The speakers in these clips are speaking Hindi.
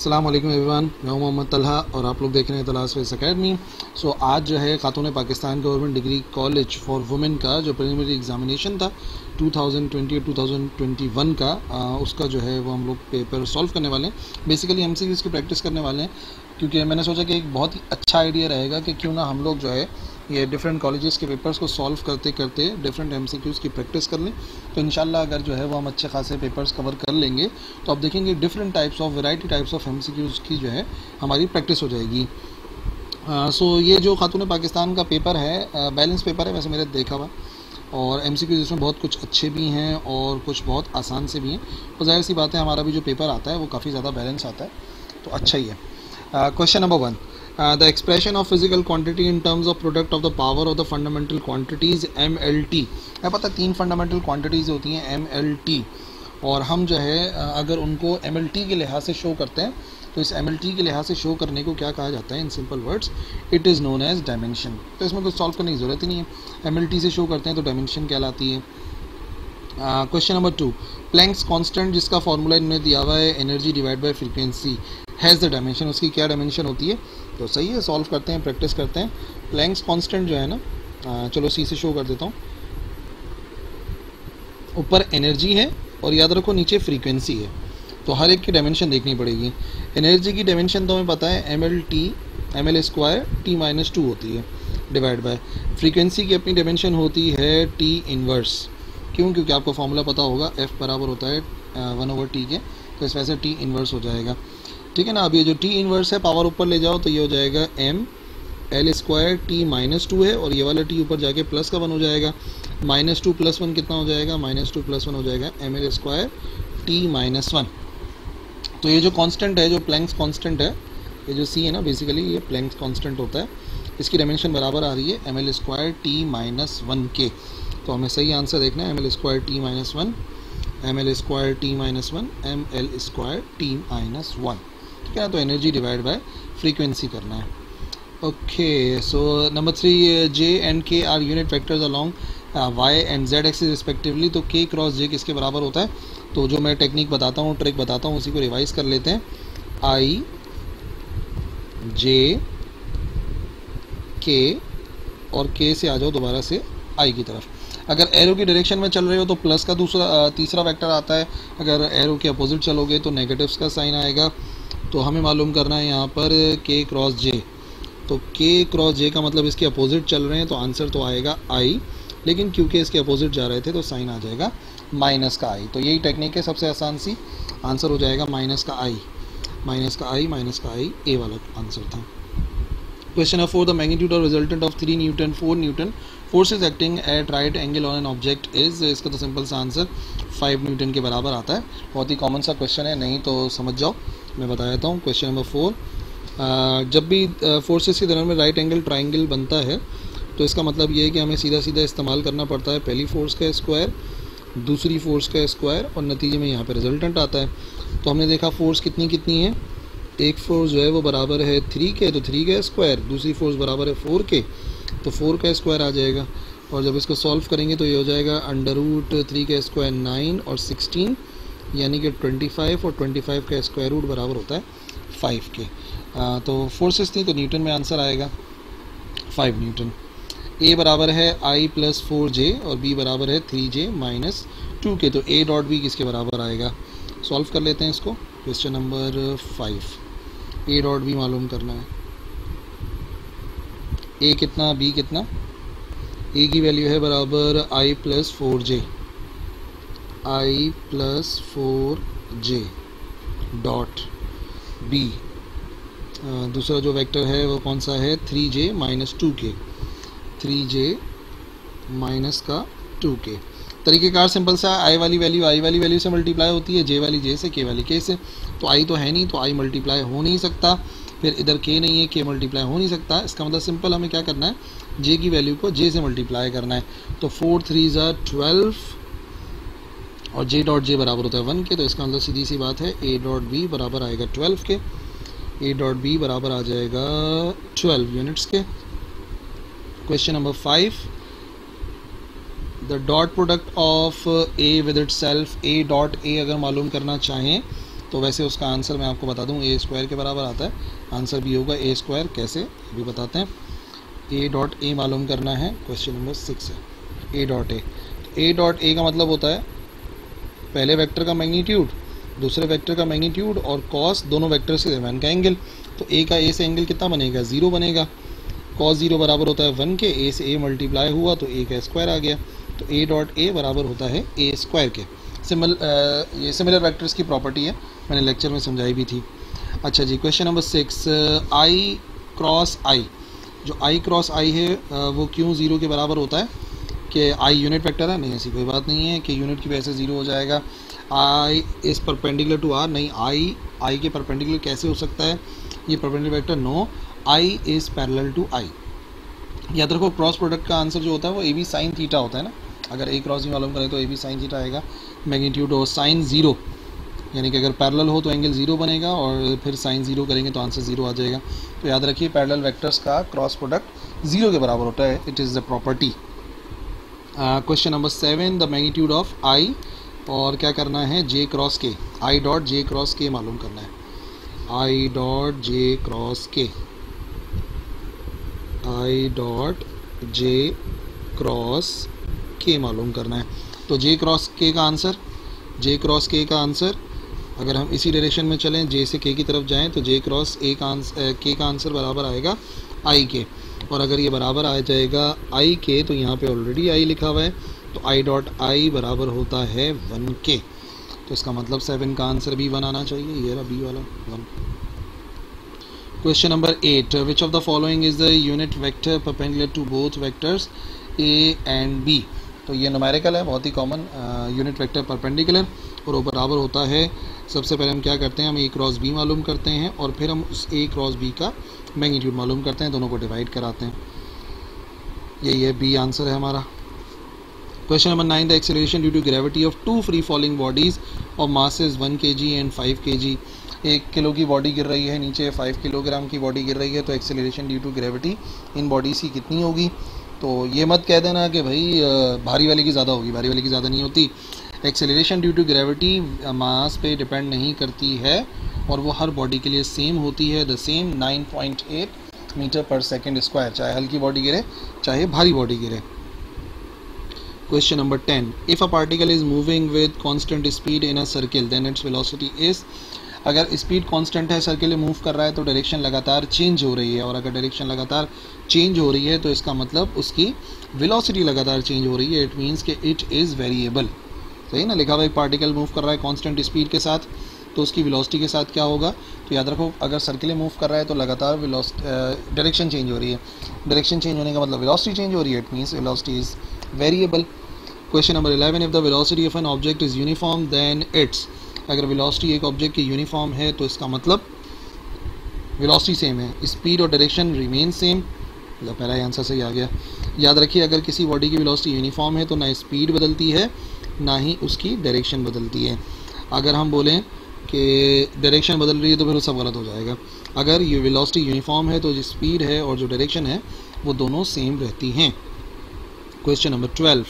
अस्सलाम वालेकुम एवरीवन, मैं हूं मोहम्मद तलहा और आप लोग देख रहे हैं तलाश फेस अकेडमी। सो आज जो है खातून Pakistan government degree college for women का जो प्रीलिमिनरी एग्जामिनेशन था 2020 और 2021 का उसका जो है वो हम लोग पेपर सॉल्व करने वाले हैं। बेसिकली एमसीक्यूज़ की प्रैक्टिस करने वाले हैं, क्योंकि मैंने सोचा कि एक बहुत ही अच्छा आइडिया रहेगा कि क्यों ना हम लोग जो है ये डिफरेंट कॉलेजेस के पेपर्स को सॉल्व करते करते डिफरेंट एमसीक्यूज़ की प्रैक्टिस कर लें। तो इंशाल्लाह अगर जो है वो हम अच्छे खासे पेपर्स कवर कर लेंगे तो आप देखेंगे different types of variety types of MCQs की जो है हमारी प्रैक्टिस हो जाएगी। सो ये जो खातून पाकिस्तान का पेपर है बैलेंस पेपर है वैसे मेरे देखा हुआ, और एमसीक्यूज़ इसमें बहुत कुछ अच्छे भी हैं और कुछ बहुत आसान से भी हैं। तो जाहिर सी बात है हमारा भी जो पेपर आता है वो काफ़ी ज़्यादा बैलेंस आता है, तो अच्छा ही है। Question number 1, the expression of physical quantity in terms of product of the power of the fundamental quantities MLT। है पता, 3 फंडामेंटल क्वांटिटीज़ होती हैं MLT, और हम जो है अगर उनको MLT के लिहाज से शो करते हैं तो इस MLT के लिहाज से शो करने को क्या कहा जाता है? In simple words, it is known as dimension. तो इसमें कुछ सॉल्व करने की ज़रूरत ही नहीं है, MLT से शो करते हैं तो डायमेंशन कहलाती है। क्वेश्चन नंबर 2, प्लैंक्स कांस्टेंट जिसका फॉर्मूला इन्होंने दिया हुआ है energy divide by frequency has the dimension, उसकी क्या डायमेंशन होती है? तो सही है, सॉल्व करते हैं, प्रैक्टिस करते हैं। प्लैंक्स कांस्टेंट जो है ना, चलो सी से शो कर देता हूँ। ऊपर एनर्जी है और याद रखो नीचे फ्रीक्वेंसी है, तो हर एक की डायमेंशन देखनी पड़ेगी। एनर्जी की डायमेंशन तो हमें पता है ML स्क्वायर T-2 होती है डिवाइड बाय फ्रीक्वेंसी की अपनी डायमेंशन होती है T इनवर्स। क्यों? क्योंकि आपको फॉर्मूला पता होगा F बराबर होता है 1/T के, तो इस वजह से T इनवर्स हो जाएगा। ठीक है ना। अब ये जो T इनवर्स है पावर ऊपर ले जाओ तो ये हो जाएगा ML स्क्वायर T-2 है, और ये वाला T ऊपर जाके प्लस का 1 हो जाएगा। -2 + 1 कितना हो जाएगा? -2 + 1 हो जाएगा ML स्क्वायर T-1। तो ये जो कांस्टेंट है, जो प्लैंक्स कांस्टेंट है, ये जो C है ना, बेसिकली ये प्लैंक्स कांस्टेंट होता है। इसकी डायमेंशन बराबर आ रही है ML स्क्वायर T-1 के। तो हमें सही आंसर देखना है ML square T-1, ML square T-1, ML square T-1। ठीक है ना। तो एनर्जी डिवाइड बाय फ्रीक्वेंसी करना है। Okay, so number 3, J and K are unit vectors along Y and Z axis respectively. तो K क्रॉस J किसके बराबर होता है? तो जो मैं टेक्निक बताता हूँ, ट्रिक बताता हूँ, उसी को रिवाइज कर लेते हैं। I J K और K से आ जाओ दोबारा से I की तरफ। अगर एरो की डायरेक्शन में चल रहे हो तो प्लस का तीसरा वेक्टर आता है, अगर एरो के अपोजिट चलोगे तो नेगेटिव्स का साइन आएगा। तो हमें मालूम करना है यहाँ पर K क्रॉस J। तो K क्रॉस J का मतलब इसके अपोजिट चल रहे हैं, तो आंसर तो आएगा I, लेकिन क्योंकि इसके अपोजिट जा रहे थे तो साइन आ जाएगा माइनस का I। तो यही टेक्निक है, सबसे आसान सी। आंसर हो जाएगा माइनस का I, ए वाला आंसर था। क्वेश्चन नंबर 4, द मैग्नीट्यूड और resultant of 3 Newton 4 Newton forces acting at right angle on an object is. इसका तो सिंपल सा आंसर 5 न्यूटन के बराबर आता है। बहुत ही कॉमन सा क्वेश्चन है, नहीं तो समझ जाओ, मैं बता देता हूँ। क्वेश्चन नंबर 4, जब भी फोर्सेस के दरम्यान में राइट एंगल ट्राइंगल बनता है तो इसका मतलब ये है कि हमें सीधा सीधा इस्तेमाल करना पड़ता है पहली फोर्स का स्क्वायर, दूसरी फोर्स का स्क्वायर, और नतीजे में यहाँ पे रिजल्टेंट आता है। तो हमने देखा फोर्स कितनी कितनी है, एक फोर्स जो है वो बराबर है 3 के, तो 3 का स्क्वायर, दूसरी फोर्स बराबर है 4 के, तो 4 का स्क्वायर आ जाएगा। और जब इसको सॉल्व करेंगे तो ये हो जाएगा √3 का स्क्वायर 9 और 16, यानी कि 25, और 25 का स्क्वायर रूट बराबर होता है 5 के। तो फोर्सेस थी तो न्यूटन में आंसर आएगा 5 न्यूटन। A बराबर है I + 4J और B बराबर है 3J - 2 के, तो A डॉट B किसके बराबर आएगा? सॉल्व कर लेते हैं इसको। Question number 5, A dot B मालूम करना है। A कितना, B कितना? A की वैल्यू है बराबर I + 4J डॉट B। दूसरा जो वेक्टर है वो कौन सा है? 3J - 2 के, 3J - 2 के। तरीक़ेकार सिंपल सा, I वाली वैल्यू से मल्टीप्लाई होती है, J वाली J से, K वाली K से। तो I तो है नहीं, तो I मल्टीप्लाई हो नहीं सकता, फिर इधर K नहीं है, K मल्टीप्लाई हो नहीं सकता। इसका मतलब सिंपल हमें क्या करना है, J की वैल्यू को J से मल्टीप्लाई करना है। तो 4 3 12 और J डॉट J बराबर होता है 1 के, तो इसका मतलब सीधी सी बात है A डॉट B बराबर आएगा 12 के, A डॉट B बराबर आ जाएगा 12 यूनिट्स के। Question number 5, the dot product of A with it self. A dot A अगर मालूम करना चाहें तो वैसे उसका आंसर मैं आपको बता दूं ए स्क्वायर के बराबर आता है, आंसर भी होगा ए स्क्वायर। कैसे अभी बताते हैं। ए डॉट ए मालूम करना है, क्वेश्चन नंबर 6 है ए dot A. A dot A का मतलब होता है पहले वेक्टर का मैग्नीट्यूड, दूसरे वेक्टर का मैग्नीट्यूड और कॉस दोनों वेक्टर से दरम्यान का एंगल। तो ए का ए से एंगल कितना बनेगा, 0 बनेगा। कॉस 0 बराबर होता है 1 के, ए से ए मल्टीप्लाई हुआ तो ए का स्क्वायर आ गया। तो ए डॉट ए बराबर होता है ए स्क्वायर के। ये सिमिलर वेक्टर्स की प्रॉपर्टी है, मैंने लेक्चर में समझाई भी थी। अच्छा जी, क्वेश्चन नंबर 6, आई क्रॉस आई। जो आई क्रॉस आई है वो क्यों 0 के बराबर होता है? कि आई यूनिट वेक्टर है? नहीं, ऐसी कोई बात नहीं है कि यूनिट की वजह से 0 हो जाएगा। I is perpendicular to r, नहीं, आई के परपेंडिकुलर कैसे हो सकता है ये perpendicular vector? No, i is parallel to i. याद रखो क्रॉस प्रोडक्ट का आंसर जो होता है वो ए बी साइन थीटा होता है ना। अगर ए क्रॉस भी मालूम करें तो ए बी साइन थीटा आएगा। मैग्नीट्यूड और साइन 0, यानी कि अगर पैरेलल हो तो एंगल 0 बनेगा और फिर साइन 0 करेंगे तो आंसर 0 आ जाएगा। तो याद रखिए पैरेलल वेक्टर्स का क्रॉस प्रोडक्ट 0 के बराबर होता है, it is the property. Question number 7, the magnitude of i, और क्या करना है, जे क्रॉस के। आई डॉट जे क्रॉस के मालूम करना है। आई डॉट जे क्रॉस के, आई डॉट जे क्रॉस के मालूम करना है। तो जे क्रॉस के का आंसर, जे क्रॉस के का आंसर अगर हम इसी डायरेक्शन में चलें, जे से के की तरफ जाएं, तो जे क्रॉस ए का आंसर, के का आंसर बराबर आएगा आई के। और अगर ये बराबर आ जाएगा आई के तो यहाँ पे ऑलरेडी आई लिखा हुआ है, तो आई डॉट आई बराबर होता है 1 के। तो इसका मतलब 7 का आंसर भी 1 आना चाहिए, ये रहा बी वाला 1। Question number 8, which of the following is the unit vector perpendicular to both vectors A and B. तो ये न्यूमेरिकल है, बहुत ही कॉमन, यूनिट वेक्टर परपेंडिकुलर और वो बराबर होता है। सबसे पहले हम क्या करते हैं, हम ए क्रॉस बी मालूम करते हैं और फिर हम उस ए क्रॉस बी का मैग्नीट्यूड मालूम करते हैं, दोनों को डिवाइड कराते हैं। यही है बी आंसर है हमारा। Question number 9, the acceleration due to gravity of 2 free falling bodies of masses 1 kg and 5 kg। 1 kilo की बॉडी गिर रही है नीचे, 5 किलोग्राम की बॉडी गिर रही है, तो acceleration due to gravity in bodies की कितनी होगी? तो ये मत कह देना कि भाई भारी वाले की ज़्यादा होगी, भारी वाले की ज़्यादा नहीं होती। एक्सेलरेशन ड्यू टू ग्रेविटी मास पे डिपेंड नहीं करती है और वो हर बॉडी के लिए सेम होती है, the same 9.8 metre per second square, चाहे हल्की बॉडी गिरे चाहे भारी बॉडी गिरे। Question number 10, if a particle is moving with constant speed in a circle then its velocity is. अगर स्पीड कांस्टेंट है, सर्किल में मूव कर रहा है, तो डायरेक्शन लगातार चेंज हो रही है, और अगर डायरेक्शन लगातार चेंज हो रही है तो इसका मतलब उसकी वेलोसिटी लगातार चेंज हो रही है, इट मीन्स कि इट इज़ वेरिएबल। सही ना, लिखा हुआ एक पार्टिकल मूव कर रहा है कांस्टेंट स्पीड के साथ, तो उसकी वेलोसिटी के साथ क्या होगा? तो याद रखो अगर सर्किल में मूव कर रहा है तो लगातार डायरेक्शन चेंज हो रही है, डायरेक्शन चेंज होने का मतलब वेलोसिटी चेंज हो रही है, it means velocity is variable. Question number 11, if the velocity of an object is uniform then its. अगर वेलोसिटी एक ऑब्जेक्ट की यूनिफॉर्म है तो इसका मतलब वेलोसिटी सेम है, स्पीड और डायरेक्शन रिमेन सेम। मतलब पहला ही आंसर सही आ गया। याद रखिए अगर किसी बॉडी की वेलोसिटी यूनिफॉर्म है तो ना स्पीड बदलती है ना ही उसकी डायरेक्शन बदलती है। अगर हम बोलें कि डायरेक्शन बदल रही है तो फिर सब गलत हो जाएगा। अगर ये वेलोसिटी यूनिफॉर्म है तो जो स्पीड है और जो डायरेक्शन है वो दोनों सेम रहती हैं। Question number 12,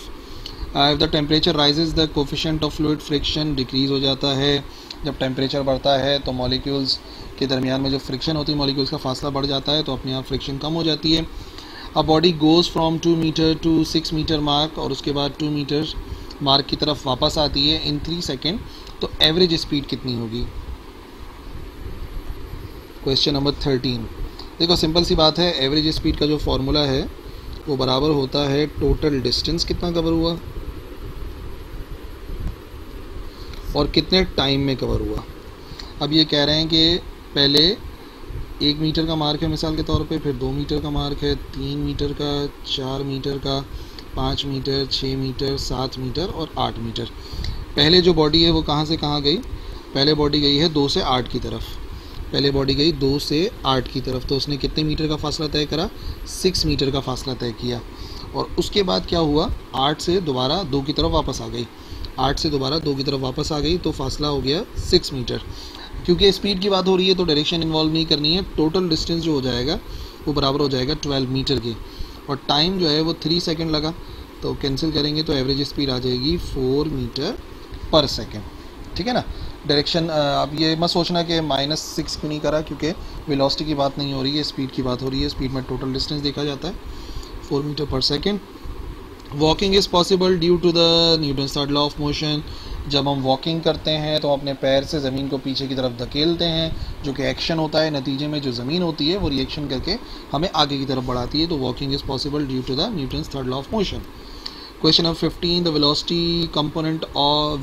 if the temperature rises the coefficient of fluid friction decrease हो जाता है। जब टेम्परेचर बढ़ता है तो मॉलिक्यूल्स के दरमियान में जो फ्रिक्शन होती है, मॉलिक्यूल्स का फासला बढ़ जाता है, तो अपने आप फ्रिक्शन कम हो जाती है। A body goes from 2 metre to 6 metre mark, और उसके बाद 2 मीटर मार्क की तरफ वापस आती है इन 3 सेकेंड, तो एवरेज स्पीड कितनी होगी? क्वेश्चन नंबर 13, देखो सिंपल सी बात है, एवरेज स्पीड का जो फॉर्मूला है वो बराबर होता है टोटल डिस्टेंस कितना कवर हुआ और कितने टाइम में कवर हुआ। अब ये कह रहे हैं कि पहले 1 मीटर का मार्क है मिसाल के तौर पे, फिर 2 मीटर का मार्क है, 3 मीटर का, 4 मीटर का, 5 मीटर, 6 मीटर, 7 मीटर और 8 मीटर। पहले जो बॉडी है वो कहाँ से कहाँ गई? पहले बॉडी गई है 2 से 8 की तरफ, पहले बॉडी गई 2 से 8 की तरफ, तो उसने कितने मीटर का फासला तय करा? 6 मीटर का फासला तय किया। और उसके बाद क्या हुआ? 8 से दोबारा 2 की तरफ वापस आ गई, 8 से दोबारा 2 की तरफ वापस आ गई, तो फासला हो गया 6 मीटर। क्योंकि स्पीड की बात हो रही है तो डायरेक्शन इन्वॉल्व नहीं करनी है, टोटल डिस्टेंस जो हो जाएगा वो बराबर हो जाएगा 12 मीटर के, और टाइम जो है वो 3 सेकेंड लगा, तो कैंसिल करेंगे तो एवरेज स्पीड आ जाएगी 4 मीटर पर सेकेंड। ठीक है ना। डायरेक्शन अब ये मत सोचना कि -6 क्यों नहीं करा, क्योंकि वेलोसिटी की बात नहीं हो रही है, स्पीड की बात हो रही है। स्पीड में टोटल डिस्टेंस देखा जाता है 4 metre per second. Walking is possible due to the Newton's third law of motion. जब हम वॉकिंग करते हैं तो अपने पैर से ज़मीन को पीछे की तरफ धकेलते हैं, जो कि एक्शन होता है। नतीजे में जो ज़मीन होती है वो रिएक्शन करके हमें आगे की तरफ बढ़ाती है। तो walking is possible due to the Newton's third law of motion. Question number 15. The velocity component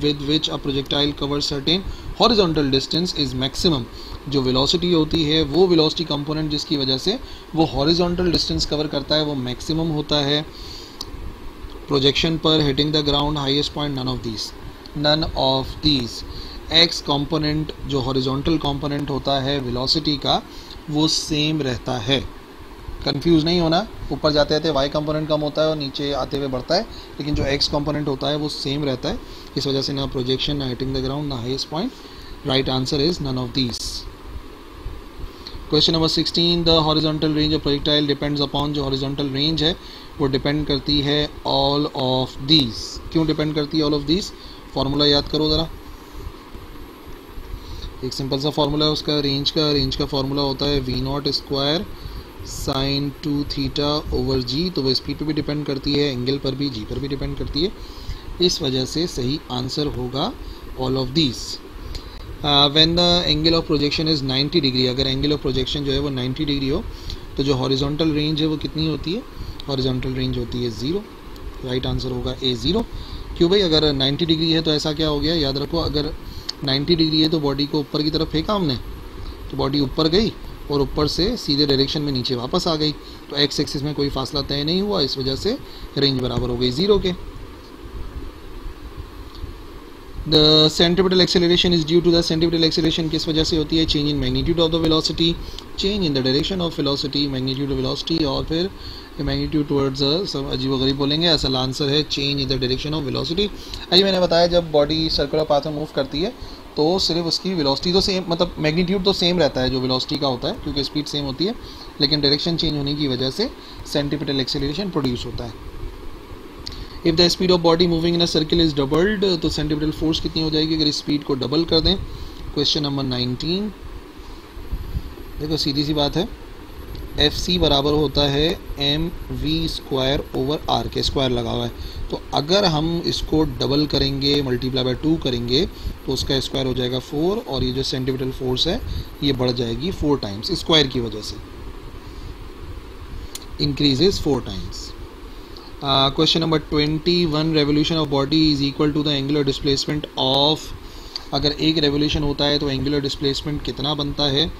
with which a projectile covers certain horizontal distance is maximum. जो velocity होती है वो velocity component जिसकी वजह से वो horizontal distance cover करता है वो maximum होता है। Projection पर hitting the ground highest point none of these. None of these. X component जो horizontal component होता है velocity का वो same रहता है। कंफ्यूज नहीं होना, ऊपर जाते जाते वाई कंपोनेंट कम होता है और नीचे आते हुए बढ़ता है, लेकिन जो एक्स कंपोनेंट होता है वो सेम रहता है। इस वजह से ना प्रोजेक्शन, ना हिटिंग द ग्राउंड, ना highest point. Right answer is none of these. Question number 16. The horizontal range of projectile depends upon. जो हॉरिजॉन्टल रेंज है वो डिपेंड करती है ऑल ऑफ दीज। क्यों डिपेंड करती है ऑल ऑफ दीज? फॉर्मूला याद करो ज़रा, एक सिंपल सा फॉर्मूला है उसका रेंज का। रेंज का फॉर्मूला होता है V0 square sin 2 theta over g. तो वो स्पीड पे भी डिपेंड करती है, एंगल पर भी, जी पर भी डिपेंड करती है। इस वजह से सही आंसर होगा all of these. When the angle of projection is 90 degree, अगर एंगल ऑफ प्रोजेक्शन जो है वो 90 डिग्री हो तो जो हॉरिजॉन्टल रेंज है वो कितनी होती है? हॉरिजॉन्टल रेंज होती है 0। राइट आंसर होगा A 0। क्यों भाई? अगर 90 डिग्री है तो ऐसा क्या हो गया? याद रखो, अगर 90 डिग्री है तो बॉडी को ऊपर की तरफ फेंका हमने, तो बॉडी ऊपर गई और ऊपर से सीधे डायरेक्शन में नीचे वापस आ गई, तो एक्स एक्सिस में कोई फासला तय नहीं हुआ, इस वजह से रेंज बराबर हो गई 0 के। The centripetal acceleration is due to the. Centripetal acceleration किस वजह से होती है? Change in magnitude of the velocity, change in the direction of velocity, magnitude of velocity, और फिर मैग्नीट्यूड टुवर्ड्स सब अजीब गरीब बोलेंगे। असल आंसर है change in the direction of velocity. अभी मैंने बताया जब बॉडी सर्कुलर पाथ में मूव करती है तो सिर्फ उसकी वेलोसिटी तो सेम, मतलब मैग्नीट्यूड तो सेम रहता है जो वेलोसिटी का होता है, क्योंकि स्पीड सेम होती है, लेकिन डायरेक्शन चेंज होने की वजह से सेंट्रीपिटल एक्सेलरेशन प्रोड्यूस होता है। If the speed of body moving in a circle is doubled, तो सेंट्रीपिटल फोर्स कितनी हो जाएगी अगर स्पीड को डबल कर दें? Question number 19। देखो सीधी सी बात है, FC बराबर होता है mv स्क्वायर ओवर r के, स्क्वायर लगा हुआ है। तो अगर हम इसको डबल करेंगे, मल्टीप्लाई बाय 2 करेंगे, तो उसका स्क्वायर हो जाएगा 4, और ये जो सेंट्रीपिटल फोर्स है ये बढ़ जाएगी 4 टाइम्स, स्क्वायर की वजह से increases 4 times. Question number 21. Revolution of body is equal to the angular displacement of. अगर एक रेवोल्यूशन होता है तो एंगुलर डिस्प्लेसमेंट कितना बनता है?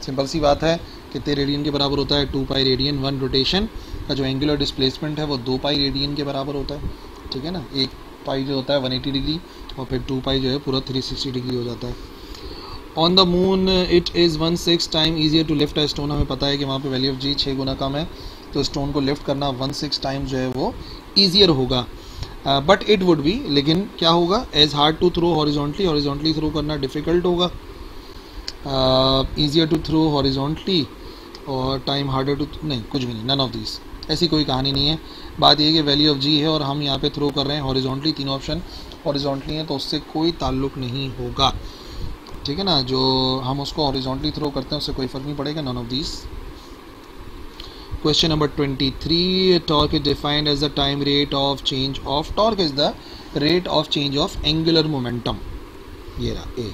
सिंपल सी बात है, कितने रेडियन के बराबर होता है? 2 पाई रेडियन। 1 रोटेशन का जो एंगुलर डिस्प्लेसमेंट है वो 2 पाई रेडियन के बराबर होता है, ठीक है ना। 1 पाई जो होता है 180 डिग्री, और फिर 2 पाई जो है पूरा 360 डिग्री हो जाता है। On the moon it is 1/6 time easier to lift a stone. हमें पता है कि वहाँ पे वैल्यू ऑफ जी 6 गुना कम है, तो स्टोन को लिफ्ट करना 1/6 टाइम जो है वो ईजियर होगा। बट इट वुड बी, लेकिन क्या होगा? As hard to throw horizontally, horizontally throw करना डिफ़िकल्ट होगा। ईजियर टू थ्रो हॉरिजॉन्टली और टाइम हार्डर टू, नहीं कुछ भी नहीं, नन ऑफ दिस, ऐसी कोई कहानी नहीं है। बात यह है कि वैल्यू ऑफ जी है और हम यहाँ पे थ्रो कर रहे हैं हॉरिजॉन्टली, तीनों ऑप्शन हॉरिजॉन्टली हैं, तो उससे कोई ताल्लुक़ नहीं होगा, ठीक है ना। जो हम उसको हॉरिजॉन्टली थ्रो करते हैं उससे कोई फ़र्क नहीं पड़ेगा, none of this. Question number 23. Torque is defined as the time rate of change of. Torque is the rate of change of angular momentum. ये रहा A.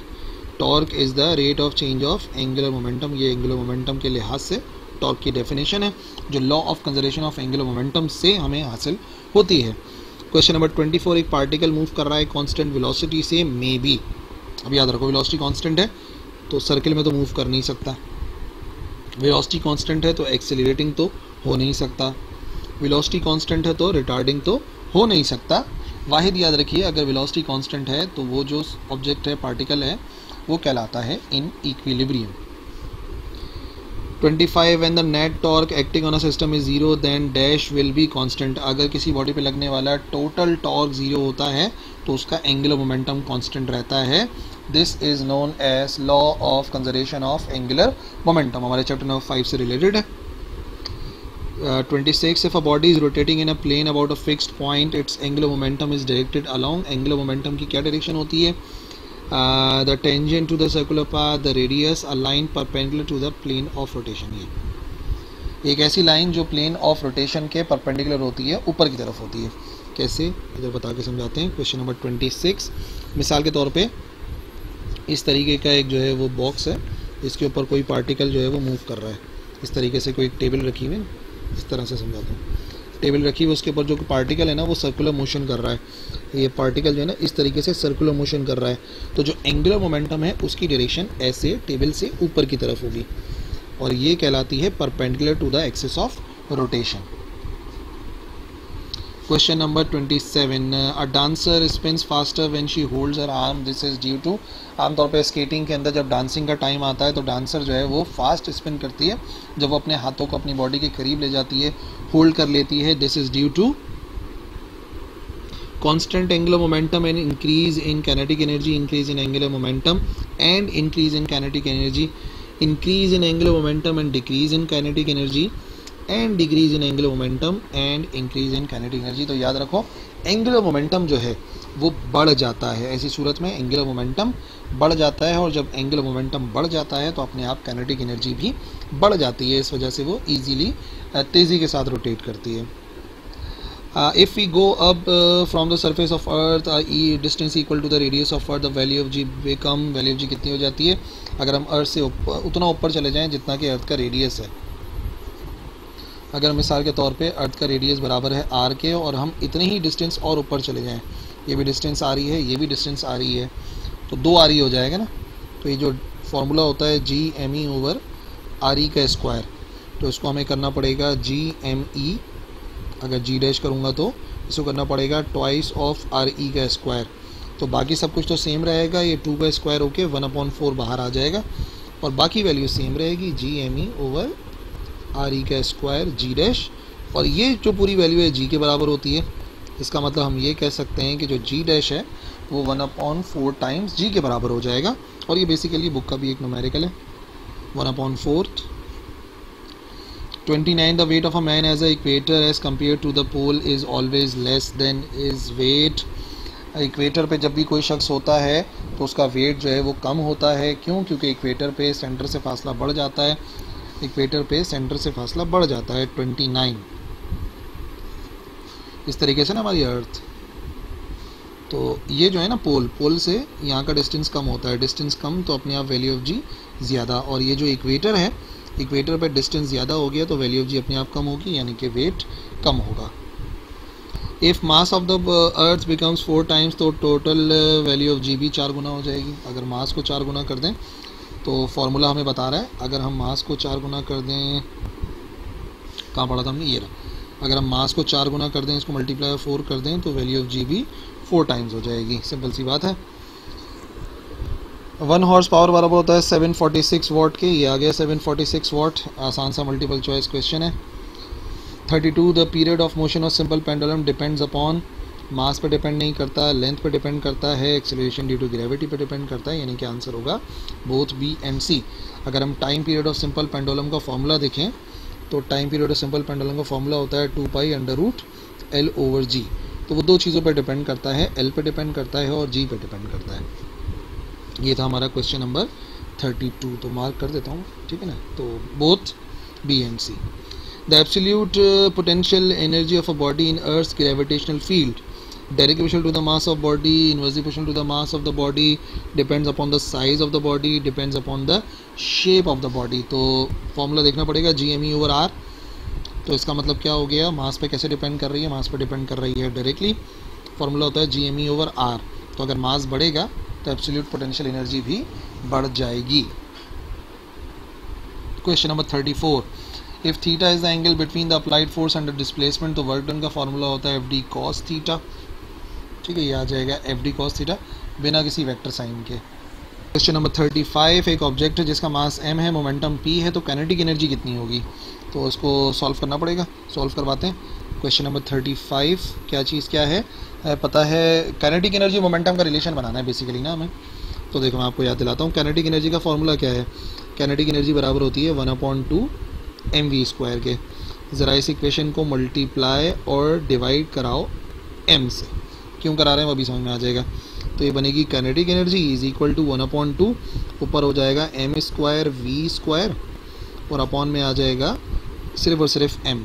Torque is the rate of change of angular momentum. ये एंगुलर मोमेंटम के लिहाज से टॉर्क की डेफिनेशन है, जो law of conservation of angular momentum से हमें हासिल होती है। Question number 24. एक पार्टिकल मूव कर रहा है कांस्टेंट वेलोसिटी से, मे बी। अब याद रखो वेलोसिटी कांस्टेंट है तो सर्किल में तो मूव कर नहीं सकता, वेलोसिटी कांस्टेंट है तो एक्सेलरेटिंग तो हो नहीं सकता, वेलोसिटी कांस्टेंट है तो रिटार्डिंग तो हो नहीं सकता। वाहिद याद रखिए, अगर वेलोसिटी कांस्टेंट है तो वो जो ऑब्जेक्ट है, पार्टिकल है, वो कहलाता है in equilibrium. 25. When the net torque acting on a system is 0 then dash will be constant. अगर किसी बॉडी पे लगने वाला टोटल टॉर्क 0 होता है तो उसका एंगुलर मोमेंटम कांस्टेंट रहता है। This is known as law of conservation of angular momentum, हमारे चैप्टर नंबर 5 से रिलेटेड है। 26. If a body is rotating in a plane about a fixed point its angular momentum is directed along. Angular momentum की क्या डायरेक्शन होती है? The tangent to the circular path, the radius, a line perpendicular to the plane of rotation. ये एक ऐसी लाइन जो प्लेन ऑफ रोटेशन के परपेंडिकुलर होती है, ऊपर की तरफ होती है। कैसे, इधर बता के समझाते हैं। क्वेश्चन नंबर 26, मिसाल के तौर पे इस तरीके का एक जो है वो बॉक्स है, इसके ऊपर कोई पार्टिकल जो है वो मूव कर रहा है। इस तरीके से कोई टेबल रखी हुई है, इस तरह से समझाता हूँ। टेबल रखी हुई, उसके ऊपर जो पार्टिकल है ना वो सर्कुलर मोशन कर रहा है। ये पार्टिकल जो है ना इस तरीके से सर्कुलर मोशन कर रहा है, तो जो एंगुलर मोमेंटम है उसकी डायरेक्शन ऐसे टेबल से ऊपर की तरफ होगी, और ये कहलाती है perpendicular to the axis of rotation. Question number 27, a dancer spins faster when she holds her arm, this is due to. आमतौर पे स्केटिंग के अंदर जब डांसिंग का टाइम आता है तो डांसर जो है वो फास्ट स्पिन करती है जब वो अपने हाथों को अपनी बॉडी के करीब ले जाती है, होल्ड कर लेती है। This is due to constant angular momentum and increase in kinetic energy, increase in angular momentum and increase in kinetic energy, increase in angular momentum and decrease in kinetic energy and decrease in angular momentum and increase in kinetic energy। तो याद रखो एंगुलर मोमेंटम जो है वो बढ़ जाता है, ऐसी सूरत में एंगुलर मोमेंटम बढ़ जाता है, और जब एंगुलर मोमेंटम बढ़ जाता है तो अपने आप काइनेटिक एनर्जी भी बढ़ जाती है, इस वजह से वो ईजीली तेज़ी के साथ रोटेट करती है। If we go up from the surface of earth, distance equal to the radius of earth, the value of g become, value of g कितनी हो जाती है अगर हम अर्थ से उतना ऊपर चले जाएं जितना कि अर्थ का रेडियस है। अगर मिसाल के तौर पे अर्थ का रेडियस बराबर है r के, और हम इतने ही डिस्टेंस और ऊपर चले जाएं, ये भी डिस्टेंस आ रही है, ये भी डिस्टेंस आ रही है, तो 2re हो जाएगा ना। तो ये जो फॉर्मूला होता है GME ओवर RE का स्क्वायर, तो इसको हमें करना पड़ेगा GME, अगर जी डैश करूँगा तो इसको करना पड़ेगा ट्वाइस ऑफ RE का स्क्वायर। तो बाकी सब कुछ तो सेम रहेगा, ये 2 का स्क्वायर होके 1/4 बाहर आ जाएगा, और बाकी वैल्यू सेम रहेगी GME ओवर RE का स्क्वायर जी डैश, और ये जो पूरी वैल्यू है जी के बराबर होती है। इसका मतलब हम ये कह सकते हैं कि जो जी डैश है वो 1/4 टाइम्स जी के बराबर हो जाएगा, और ये बेसिकली बुक का भी एक न्यूमेरिकल है। 1/4। 29, the weight of a man as a equator as compared to the pole is always less than his weight। Equator पे जब भी कोई शख्स होता है तो उसका वेट जो है वो कम होता है। क्यों? क्योंकि इक्वेटर पे सेंटर से फासला बढ़ जाता है, इक्वेटर पे सेंटर से फासला बढ़ जाता है। 29 इस तरीके से ना हमारी अर्थ, तो ये जो है ना पोल से यहाँ का डिस्टेंस कम होता है, डिस्टेंस कम तो अपने आप वैल्यू ऑफ जी ज़्यादा, और ये जो इक्वेटर है, इक्वेटर पे डिस्टेंस ज़्यादा हो गया तो वैल्यू ऑफ जी अपने आप कम होगी, यानी कि वेट कम होगा। If mass of the earth becomes 4 times, तो टोटल वैल्यू ऑफ जी भी 4 गुना हो जाएगी। अगर मास को 4 गुना कर दें तो फॉर्मूला हमें बता रहा है, अगर हम मास को 4 गुना कर दें, कहाँ पढ़ा था हमने, ये रहा, अगर हम मास को 4 गुना कर दें, इसको मल्टीप्लाई 4 कर दें तो वैल्यू ऑफ जी भी 4 टाइम्स हो जाएगी। सिंपल सी बात है। 1 हॉर्स पावर बराबर होता है 746 वाट के, ये आ गया 746 वाट। आसान सा मल्टीपल चॉइस क्वेश्चन है। 32, the period of motion of simple pendulum depends upon, mass पे डिपेंड नहीं करता, लेंथ पे डिपेंड करता है, एक्सेलरेशन ड्यू टू ग्रेविटी पे डिपेंड करता है, यानी कि आंसर होगा बोथ बी एंड सी। अगर हम time period of simple pendulum का फॉर्मूला देखें तो time period of simple pendulum का फॉर्मूला होता है 2π√L/g। तो वो दो चीज़ों पर डिपेंड करता है, L पे डिपेंड करता है और G पे डिपेंड करता है। ये था हमारा क्वेश्चन नंबर 32, तो मार्क कर देता हूँ, ठीक है ना। तो both B and C. The absolute potential energy of a body in earth's gravitational field directly proportional to the mass of body, inversely proportional to the mass of the body, depends upon the size of the body, depends upon the shape of the body. तो फॉर्मूला देखना पड़ेगा GME ओवर R। तो इसका मतलब क्या हो गया, मास पे कैसे डिपेंड कर रही है, मास पे डिपेंड कर रही है डायरेक्टली। फॉर्मूला होता है GME ओवर R। तो अगर मास बढ़ेगा तो एब्सोल्यूट पोटेंशियल एनर्जी भी बढ़ जाएगी। Question number 34, if theta is the angle between the applied force and the displacement, तो वर्क डन का फॉर्मूला होता है FD cos थीटा। ठीक है, ये आ जाएगा FD cos थीटा बिना किसी वेक्टर साइन के। क्वेश्चन नंबर 35, एक ऑब्जेक्ट है जिसका मास m है, मोमेंटम p है, तो काइनेटिक एनर्जी कितनी होगी। तो उसको सॉल्व करना पड़ेगा, सॉल्व करवाते हैं। क्वेश्चन नंबर 35, क्या चीज़ क्या है, पता है काइनेटिक एनर्जी मोमेंटम का रिलेशन बनाना है बेसिकली ना हमें। तो देखो मैं आपको याद दिलाता हूँ, काइनेटिक एनर्जी का फॉर्मूला क्या है, काइनेटिक एनर्जी बराबर होती है 1/2 mv² के। ज़रा इस इक्वेशन को मल्टीप्लाई और डिवाइड कराओ m से, क्यों करा रहे हैं वो अभी समझ में आ जाएगा। तो ये बनेगी kinetic energy is equal to 1/2, ऊपर हो जाएगा m² v² और अपॉन में आ जाएगा सिर्फ और सिर्फ m।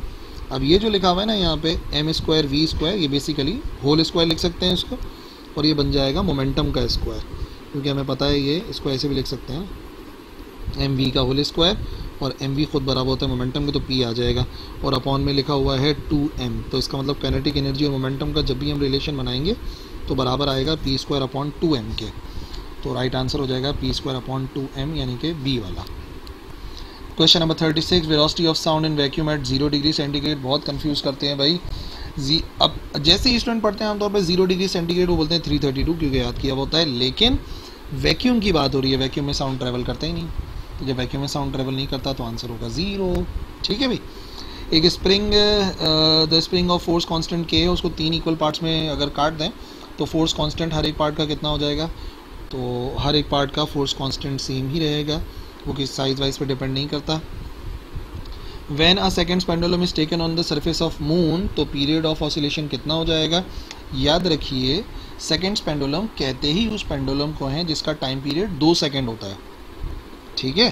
अब ये जो लिखा हुआ है ना यहाँ पे m² v², ये बेसिकली होल स्क्वायर लिख सकते हैं इसको, और ये बन जाएगा मोमेंटम का स्क्वायर, क्योंकि हमें पता है ये इसको ऐसे भी लिख सकते हैं mv का होल स्क्वायर, और mv खुद बराबर होता है मोमेंटम के, तो p आ जाएगा, और अपॉन में लिखा हुआ है 2m। तो इसका मतलब काइनेटिक एनर्जी और मोमेंटम का जब भी हम रिलेशन बनाएंगे तो बराबर आएगा p²/2m के। तो राइट आंसर हो जाएगा p²/2m, यानी कि b वाला। Question number 36, velocity of sound in vacuum at 0 degree centigrade. बहुत कंफ्यूज करते हैं भाई। अब जैसे ही स्टूडेंट पढ़ते हैं आमतौर पर 0 डिग्री सेंटीग्रेड वो बोलते हैं 332, क्योंकि याद किया होता है, लेकिन वैक्यूम की बात हो रही है, वैक्यूम में साउंड ट्रैवल करता ही नहीं, तो जब वैक्यूम में साउंड ट्रैवल नहीं करता तो आंसर होगा 0। ठीक है भाई। एक spring, the spring of force constant के है, उसको 3 इक्वल पार्ट्स में अगर काट दें तो फोर्स कांस्टेंट हर एक पार्ट का कितना हो जाएगा, तो हर एक पार्ट का फोर्स कांस्टेंट सेम ही रहेगा, वो किस साइज वाइज पे डिपेंड नहीं करता। When a seconds pendulum is taken on the surface of moon, तो पीरियड ऑफ ऑसिलेशन कितना हो जाएगा। याद रखिए सेकंड्स पेंडुलम कहते ही उस पेंडुलम को है जिसका टाइम पीरियड 2 सेकंड होता है। ठीक है,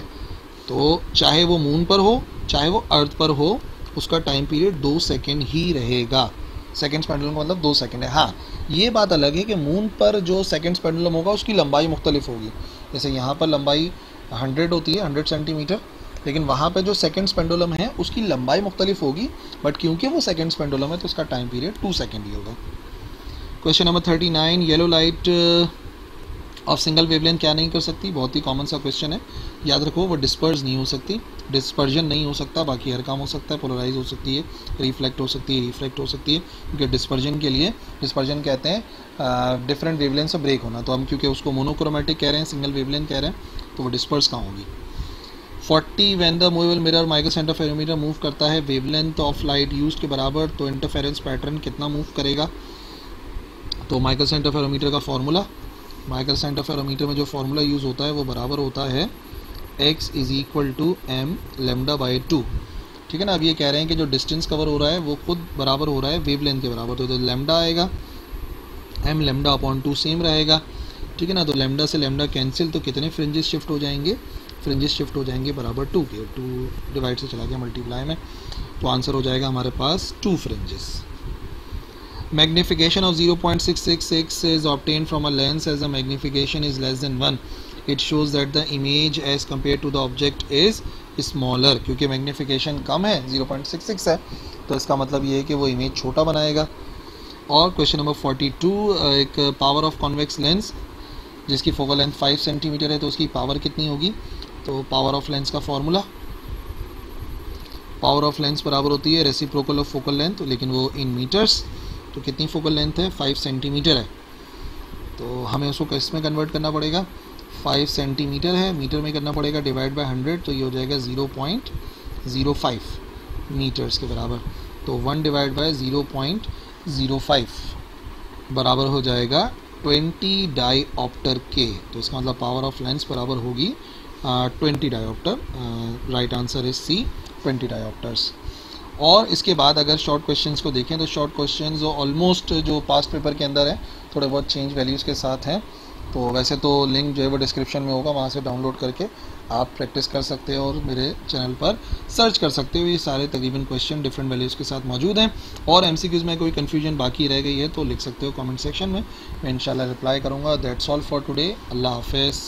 तो चाहे वो मून पर हो चाहे वो अर्थ पर हो, उसका टाइम पीरियड 2 सेकंड ही रहेगा। सेकंड्स पेंडुलम का मतलब 2 सेकंड है। हाँ, ये बात अलग है कि मून पर जो सेकंड्स पेंडुलम होगा उसकी लंबाई मुख्तलिफ होगी। जैसे यहाँ पर लंबाई 100 होती है, 100 सेंटीमीटर, लेकिन वहाँ पे जो सेकंड्स पेंडुलम है उसकी लंबाई मुख्तलिफ होगी, बट क्योंकि वो सेकंड्स पेंडुलम है तो उसका टाइम पीरियड 2 सेकंड ही होगा। Question number 39, yellow light of single wavelength क्या नहीं कर सकती। बहुत ही कॉमन सा क्वेश्चन है, याद रखो वो डिस्पर्स नहीं हो सकती, डिस्पर्जन नहीं हो सकता, बाकी हर काम हो सकता है। पोलराइज हो सकती है, रिफ्लेक्ट हो सकती है, रिफ्लेक्ट हो सकती है, क्योंकि डिस्पर्जन के लिए, डिस्पर्जन कहते हैं डिफरेंट वेवलेंथ से ब्रेक होना, तो हम क्योंकि उसको मोनोक्रोमेटिक कह रहे हैं, सिंगल वेवलेंथ कह रहे हैं, तो वो डिस्पर्स कहाँ होगी। 40, when the movable mirror micro centre spherometer move करता है वेवलेंथ ऑफ लाइट यूज के बराबर, तो इंटरफेरेंस पैटर्न कितना मूव करेगा। तो माइक्रो सेंटर फेरोमीटर का फॉर्मूला, माइक्रो सेंटर फेरोमीटर में जो फार्मूला यूज़ होता है वो बराबर होता है x = m λ/2। ठीक है ना। अब ये कह रहे हैं कि जो डिस्टेंस कवर हो रहा है वो खुद बराबर हो रहा है वेवलेंथ के बराबर, तो लैम्डा आएगा, m λ/2 सेम रहेगा। ठीक है ना। तो लैम्डा से लैम्डा कैंसिल, तो कितने फ्रिंजेस शिफ्ट हो जाएंगे, फ्रिंजेस शिफ्ट हो जाएंगे बराबर 2 के, 2 डिवाइड से चला गया मल्टीप्लाई में, तो आंसर हो जाएगा हमारे पास 2 fringes. Magnification of 0.666 is obtained from a lens as the magnification is less than 1. It shows that the image as compared to the object is smaller. क्योंकि मैग्नीफिकेशन कम है, 0.66 है, तो इसका मतलब ये है कि वो इमेज छोटा बनाएगा। और क्वेश्चन नंबर 42, एक पावर ऑफ कॉन्वेक्स लेंस जिसकी फोकल लेंथ 5 सेंटीमीटर है, तो उसकी पावर कितनी होगी। तो पावर ऑफ लेंस का फॉर्मूला, पावर ऑफ लेंस बराबर होती है रेसिप्रोकल ऑफ फोकल लेंथ, लेकिन वो इन मीटर्स, तो कितनी फोकल लेंथ है, 5 सेंटीमीटर है, तो हमें उसको किस में कन्वर्ट करना पड़ेगा, 5 सेंटीमीटर है, मीटर में करना पड़ेगा, डिवाइड बाय 100, तो ये हो जाएगा 0.05 मीटर्स के बराबर। तो 1 डिवाइड बाय 0.05 बराबर हो जाएगा 20 डायऑप्टर के। तो इसका मतलब पावर ऑफ लेंस बराबर होगी 20 dioptre. Right answer is C, 20 dioptres. और इसके बाद अगर शॉर्ट क्वेश्चंस को देखें तो शॉर्ट क्वेश्चंस ऑलमोस्ट जो पास्ट पेपर के अंदर है थोड़े बहुत चेंज वैल्यूज़ के साथ हैं, तो वैसे तो लिंक जो है वो डिस्क्रिप्शन में होगा, वहाँ से डाउनलोड करके आप प्रैक्टिस कर सकते हो और मेरे चैनल पर सर्च कर सकते हो। ये सारे तकरीबन क्वेश्चन डिफरेंट वैल्यूज़ के साथ मौजूद हैं। और MCQs में कोई कन्फ्यूजन बाकी रह गई है तो लिख सकते हो कमेंट सेक्शन में, मैं इंशाल्लाह रिप्लाई करूँगा। That's all for today. अल्लाह हाफिज़।